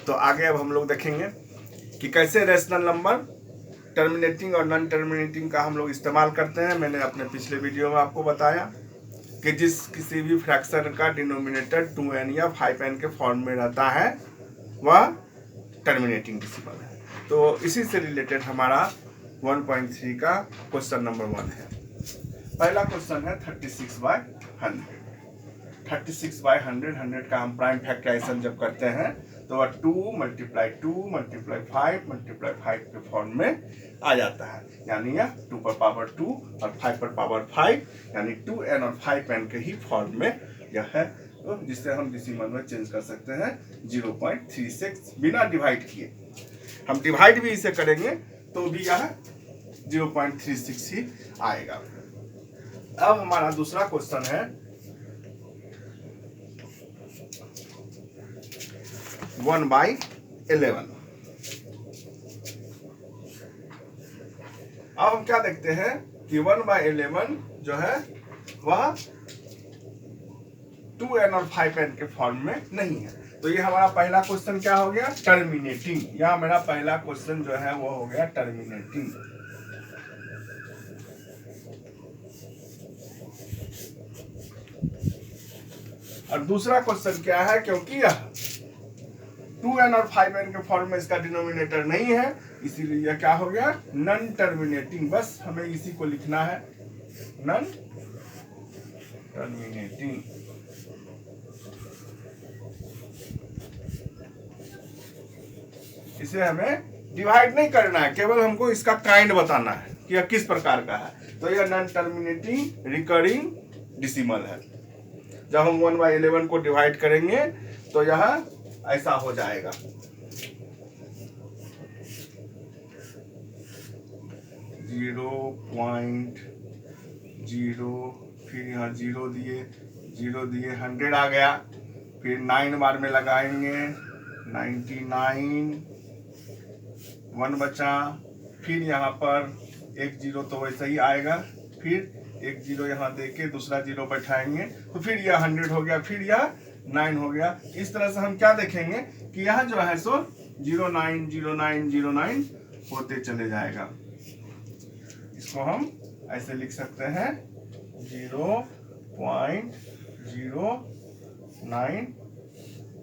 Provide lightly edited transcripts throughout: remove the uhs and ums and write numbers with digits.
तो आगे अब हम लोग देखेंगे कि कैसे रेशनल नंबर टर्मिनेटिंग और नॉन टर्मिनेटिंग का हम लोग इस्तेमाल करते हैं। मैंने अपने पिछले वीडियो में आपको बताया कि जिस किसी भी फ्रैक्शन का डिनोमिनेटर 2n या 5n के फॉर्म में रहता है वह टर्मिनेटिंग डेसिमल है। तो इसी से रिलेटेड हमारा 1.3 का क्वेश्चन नंबर 1 है। पहला क्वेश्चन है 36/100। 36/100, 100 का हम प्राइम फैक्टराइजेशन जब करते हैं तो वह 2 × 2 × 5 × 5 के फॉर्म में आ जाता है, यानी यह 2 पर पावर 2 और 5 पर पावर 5 यानी 2n और 5n के ही फॉर्म में यह है, तो जिससे हम डेसिमल में चेंज कर सकते हैं 0.36 बिना डिवाइड किए। हम डिवाइड भी इसे करेंगे तो भी यह 0.36 ही आएगा। अब हमारा दूसरा क्वेश्चन है 1/11। अब हम क्या देखते हैं कि 1/11 जो है वह 2n और 5n के फॉर्म में नहीं है। तो ये हमारा पहला क्वेश्चन क्या हो गया, टर्मिनेटिंग। या मेरा पहला क्वेश्चन जो है वो हो गया टर्मिनेटिंग। और दूसरा क्वेश्चन क्या है, क्योंकि यह 2n और 5n के फॉर्म में इसका डिनोमिनेटर नहीं है, इसीलिए यह क्या हो गया, नॉन टर्मिनेटिंग। बस हमें इसी को लिखना है, नॉन टर्मिनेटिंग। इसे हमें डिवाइड नहीं करना है, केवल हमको इसका काइंड बताना है कि यह किस प्रकार का है। तो यह नॉन टर्मिनेटिंग रिकरिंग डेसिमल है। जब हम 1/11 को डिवाइड करेंगे तो यह ऐसा हो जाएगा, 0.0, फिर यहाँ 0 दिए 100 आ गया, फिर 9 बार में लगाएंगे 99, 1 बचा, फिर यहाँ पर 1 0 तो वैसे ही आएगा, फिर 1 0 यहाँ देके दूसरा 0 बैठाएंगे तो फिर यह 100 हो गया, फिर यह 9 हो गया। इस तरह से हम क्या देखेंगे कि यह जो है सो 090909 होते चले जाएगा। इसको हम ऐसे लिख सकते हैं 0.09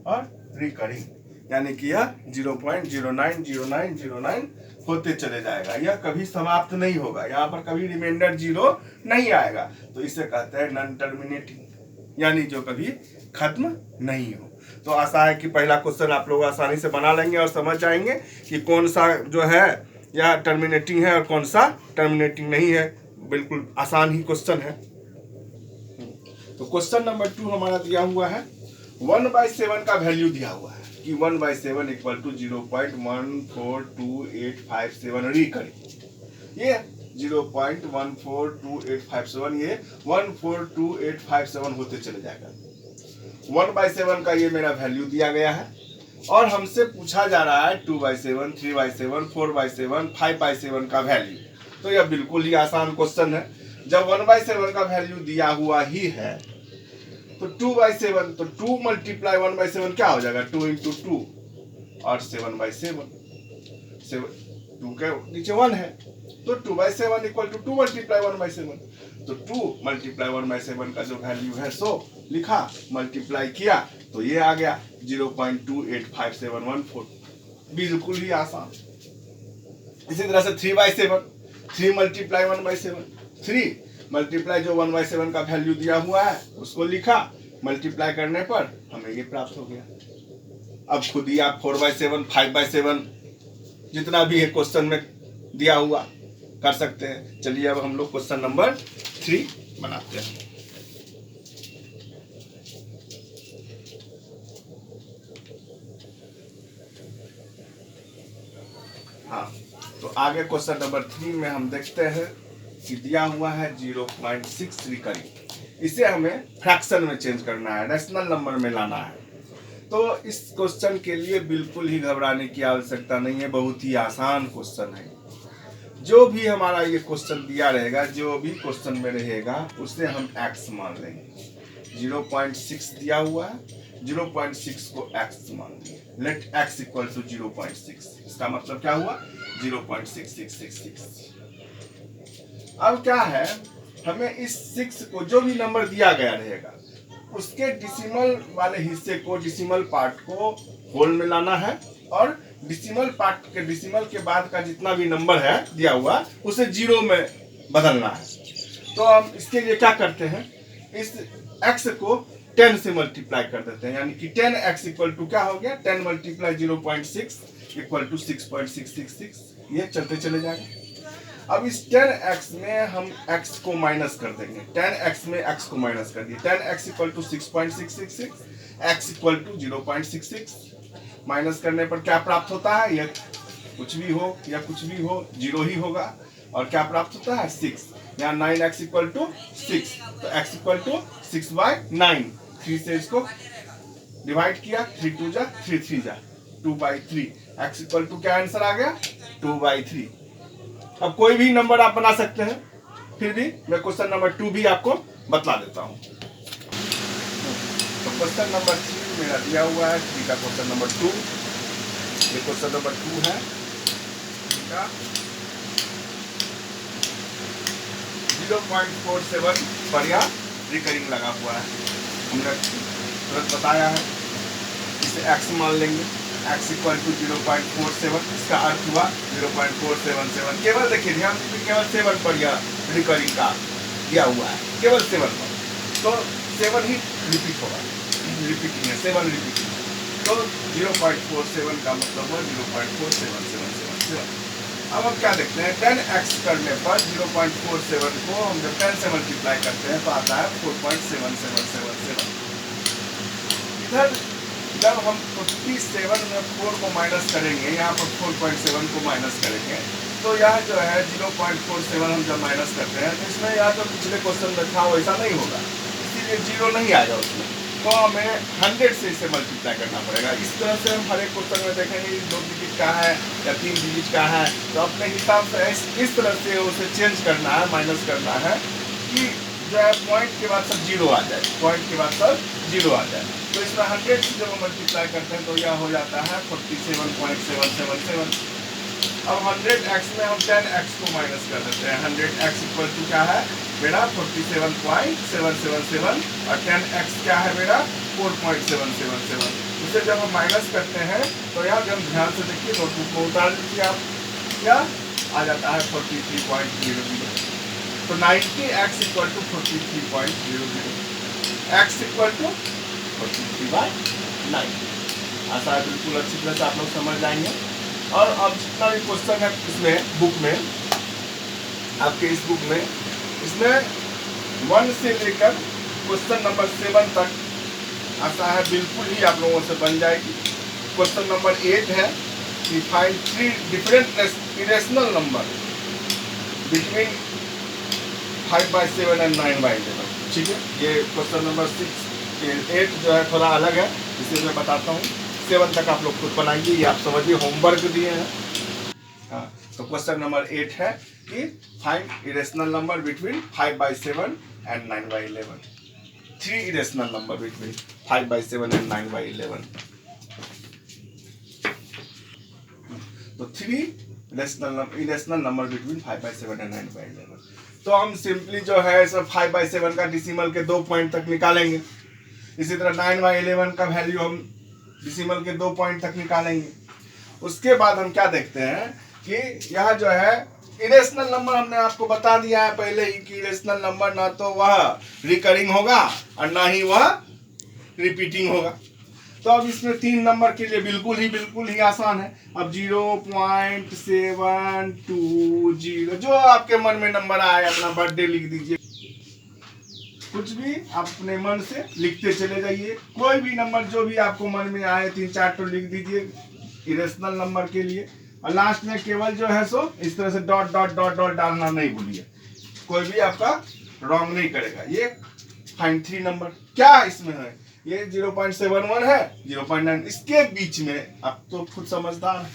और रिकरिंग, यानी कि यह 0.090909 होते चले जाएगा। यह कभी समाप्त नहीं होगा, यहाँ पर कभी रिमाइंडर 0 नहीं आएगा। तो इसे कहते हैं नॉन टर्मिनेटिंग, यानी जो कभी खत्म नहीं हो। तो आशा है कि पहला क्वेश्चन आप लोग आसानी से बना लेंगे और समझ जाएंगे कि कौन सा जो है यह टर्मिनेटिंग है और कौन सा टर्मिनेटिंग नहीं है। बिल्कुल आसान ही क्वेश्चन है। तो क्वेश्चन नंबर 2 हमारा दिया हुआ है 1/7 का वैल्यू दिया हुआ है कि 1/7 = 0.142857 रिकरिंग। ये 0.142857 ये 142857 होते चले जाएगा। 1/7 का ये मेरा वैल्यू दिया गया है और हमसे पूछा जा रहा है 2/7, 3/7, 4/7, 5/7 का वैल्यू। तो यह बिल्कुल ही आसान क्वेश्चन है। जब 1/7 का वैल्यू दिया हुआ ही है तो 2/7, तो 2 × 1/7 क्या हो जाएगा, 2 × 2 और 7/7, 2 के नीचे 1 है तो 2/7 = 2 × 1/7। तो 2 × 1/7 का जो वैल्यू है सो लिखा, मल्टीप्लाई किया तो ये आ गया 0.285714। बिल्कुल ही आसान। इसी तरह से 3/7, 3 × 1/7, 3 मल्टीप्लाई जो 1/7 का वैल्यू दिया हुआ है उसको लिखा, मल्टीप्लाई करने पर हमें ये प्राप्त हो गया। अब खुद ही आप 4/7, 5/7 जितना भी है क्वेश्चन में दिया हुआ कर सकते हैं। चलिए अब हम लोग क्वेश्चन नंबर 3 बनाते हैं। हाँ, तो आगे क्वेश्चन नंबर 3 में हम देखते हैं कि दिया हुआ है 0.6 रिकरिंग। इसे हमें फ्रैक्शन में चेंज करना है, रेशनल नंबर में लाना है। तो इस क्वेश्चन के लिए बिल्कुल ही घबराने की आवश्यकता नहीं है, बहुत ही आसान क्वेश्चन है। जो भी हमारा ये क्वेश्चन दिया रहेगा, जो भी क्वेश्चन में रहेगा उसे हम x मान लेंगे। 0.6 दिया हुआ है 0.6 को x मान लिया, लेट x इक्वल टू 0.6, इसका मतलब क्या हुआ 0.6666। अब क्या है, हमें इस 6 को जो भी नंबर दिया गया रहेगा उसके डिसिमल वाले हिस्से को, डिसिमल पार्ट को होल में लाना है और डिसिमल पार्ट के, डिसिमल के बाद का जितना भी नंबर है दिया हुआ उसे 0 में बदलना है। तो हम इसके लिए क्या करते हैं, इस x को 10 से मल्टीप्लाई कर देते हैं, यानी कि 10x इक्वल टू क्या हो गया, 10 मल्टीप्लाई 0.6 इक्वल टू 6.666, ये चलते चले जाएंगे। अब इस 10x में हम x को माइनस कर देंगे, 10x में x को माइनस कर दिए, 10x equal to 6.666, x equal to 0.66, minus करने पर क्या प्राप्त होता है, यह कुछ भी हो या कुछ भी हो 0 ही होगा, और क्या प्राप्त होता है 6, यहाँ 9x इक्वल टू 6, तो x इक्वल टू 6/9, 3 से इसको डिवाइड किया, 3 2 जा 3 3 जा 2/3, x इक्वल टू क्या आंसर आ गया 2/3। अब कोई भी नंबर आप बना सकते हैं, फिर भी मैं क्वेश्चन नंबर 2 भी आपको बतला देता हूं। तो क्वेश्चन नंबर 3 मेरा दिया हुआ है, 3 का क्वेश्चन नंबर 2, ये क्वेश्चन नंबर 2 है, ठीक है, 0.47 पर यह रिकरिंग लगा हुआ है, हमने तुरंत बताया है, इसे x मान लेंगे, x इक्वल टू 0.47, इसका अर्थ हुआ 0.477, केवल देखिए ध्यान दीजिए, केवल 7 पर यह रिकरिंग का दिया हुआ है, केवल 7 पर, तो 7 ही रिपीट होगा, रिपीटिंग है 7 रिपीटिंग, तो 0.47 का मतलब हुआ 0.47777। अब हम क्या देखते हैं, 10x करने पर 0.47 को हम जब 10 से मल्टीप्लाई करते हैं तो आता है 4.7777। इधर जब हम 47 में 4 को माइनस करेंगे, यहाँ पर 4.7 को माइनस करेंगे, तो यह जो है 0.47 हम जब माइनस करते हैं तो इसमें यह जो पिछले क्वेश्चन में था वैसा नहीं होगा, इसीलिए 0 नहीं आएगा उसमें, तो हमें 100 से इसे मल्टीप्लाई करना पड़ेगा। इस तरह से हम हर एक क्वेश्चन में देखेंगे 2 डिजिट का है या 3 डिजिट का है, तो अपने हिसाब से इस तरह से उसे चेंज करना है, माइनस करना है कि जो है पॉइंट के बाद सब 0 आ जाए, पॉइंट के बाद सब 0 आ जाए। तो इसमें 100 से जब हम मल्टीप्लाई करते हैं तो यह हो जाता है 47.777। अब 100x में हम 10x को माइनस कर देते हैं, 100x इक्वल टू क्या है मेरा 47.777 और 10x क्या है मेरा 4.777। इसे जब हम माइनस करते हैं तो यहाँ जब ध्यान से देखिए, नोटबुक में उतार लीजिए आप, क्या आ जाता है 43.00, तो 90x equal to 43.00, x equal to 43/90। आशा है बिल्कुल अच्छी तरह से आप लोग समझ जाएंगे। और अब जितना भी क्वेश्चन है इसमें बुक में, आपके इस बुक में, इसमें 1 से लेकर क्वेश्चन नंबर 7 तक आशा है बिल्कुल ही आप लोगों से बन जाएगी। क्वेश्चन नंबर 8 है कि find 3 different irrational number between 5/7 and 9/11। ठीक है, ये क्वेश्चन नंबर 8 जो है थोड़ा अलग है, इसे मैं बताता हूँ। 7 तक आप लोग खुद बनाइए, ये आप समझिए होमवर्क दिए हैं। हाँ, तो क्वेश्चन नंबर 8 है कि find irrational number between 5/7 and 9/11। 3 irrational number between 5/7 and 9/11। तो 3 इरेशनल नंबर बिटवीन 5/7 and 9/11। तो हम सिंपली जो है सब 5/7 का डिसिमल के 2 पॉइंट तक निकालेंगे, इसी तरह 9/11 का वैल्यू हम डिसिमल के 2 पॉइंट तक निकालेंगे। उसके बाद हम क्या देखते हैं कि यह जो है इरेशनल नंबर, हमने आपको बता दिया है पहले ही कि इरेशनल नंबर ना तो वह रिकरिंग होगा और ना ही वह रिपीटिंग होगा। तो अब इसमें 3 नंबर के लिए बिल्कुल ही आसान है। अब 0.720 जो आपके मन में नंबर आए, अपना बर्थडे लिख दीजिए, कुछ भी आप अपने मन से लिखते चले जाइए, कोई भी नंबर जो भी आपको मन में आए 3-4 तो लिख दीजिए इरेशनल नंबर के लिए, और लास्ट में केवल जो है सो इस तरह से डॉट डॉट डॉट डॉट डालना नहीं भूलिए, कोई भी आपका रॉन्ग नहीं करेगा। ये फाइंड 3 नंबर क्या इसमें है, ये 0.71 है, 0.9, इसके बीच में आप तो खुद समझदार हैं।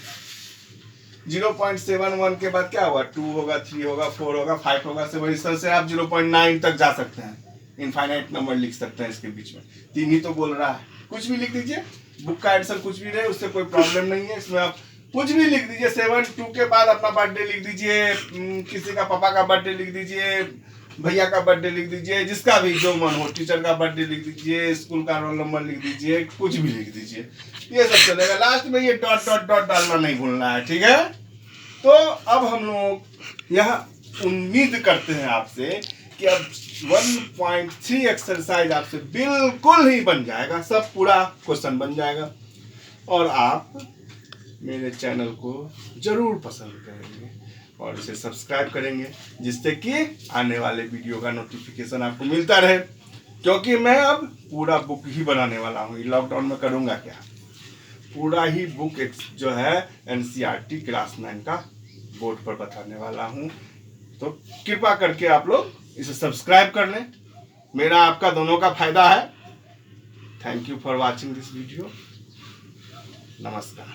0.71 के बाद क्या होगा, 2 होगा, 3 होगा, 4 होगा, 5 होगा, 7, इस तरह से आप 0.9 तक जा सकते हैं। इनफाइनाइट नंबर लिख सकते हैं इसके बीच में, 3 ही तो बोल रहा है। कुछ भी लिख दीजिए, बुक का आंसर कुछ भी रहे, उससे कोई प्रॉब्लम नहीं है। इसमें आप कुछ भी लिख दीजिए, 7-2 के बाद अपना बर्थडे लिख दीजिए, किसी का पापा का बर्थडे लिख दीजिए, भैया का बर्थडे लिख दीजिए, जिसका भी जो मन हो, टीचर का बर्थडे लिख दीजिए, स्कूल का रोल नंबर लिख दीजिए, कुछ भी लिख दीजिए, ये सब चलेगा। लास्ट में ये डॉट डॉट डॉट डालना नहीं भूलना है, ठीक है। तो अब हम लोग यह उम्मीद करते हैं आपसे कि अब 1.3 एक्सरसाइज आपसे बिल्कुल ही बन जाएगा, सब पूरा क्वेश्चन बन जाएगा, और आप मेरे चैनल को जरूर पसंद करेंगे और इसे सब्सक्राइब करेंगे, जिससे कि आने वाले वीडियो का नोटिफिकेशन आपको मिलता रहे। क्योंकि मैं अब पूरा बुक ही बनाने वाला हूँ, लॉकडाउन में करूँगा क्या, पूरा ही बुक जो है NCERT क्लास 9 का बोर्ड पर बताने वाला हूँ। तो कृपा करके आप लोग इसे सब्सक्राइब कर लें, मेरा आपका दोनों का फायदा है। Thank you for watching this video. नमस्कार।